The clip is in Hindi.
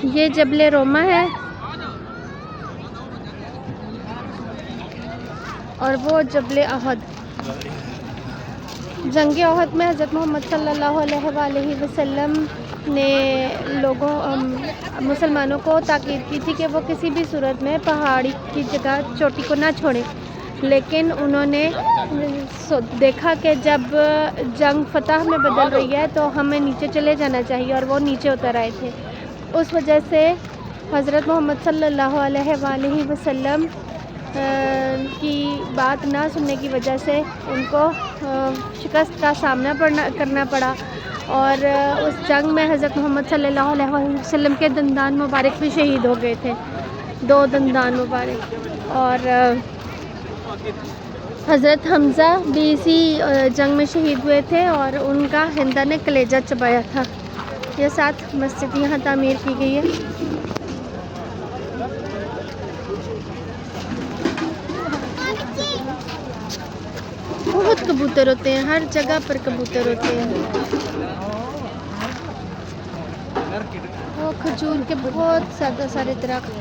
ये जबल रोमा है और वो जबल अहद। जंग अहद में हज़रत मोहम्मद सल्लल्लाहु अलैहि वसल्लम ने मुसलमानों को ताकीद की थी कि वो किसी भी सूरत में पहाड़ी की जगह चोटी को ना छोड़ें, लेकिन उन्होंने देखा कि जब जंग फतह में बदल रही है तो हमें नीचे चले जाना चाहिए, और वो नीचे उतर आए थे। उस वजह से हज़रत मोहम्मद सल्लल्लाहु अलैहि वसल्लम की बात ना सुनने की वजह से उनको शिकस्त का सामना करना पड़ा, और उस जंग में हज़रत मोहम्मद सल्लल्लाहु अलैहि वसल्लम के दंदान मुबारक भी शहीद हो गए थे, 2 दंदान मुबारक। और हज़रत हमज़ा भी इसी जंग में शहीद हुए थे और उनका हिंदा ने कलेजा चबाया था। ये 7 मस्जिद यहाँ तामीर की गई है। बहुत कबूतर होते हैं, हर जगह पर कबूतर होते हैं। वो खजूर के बहुत सारे दरख्त।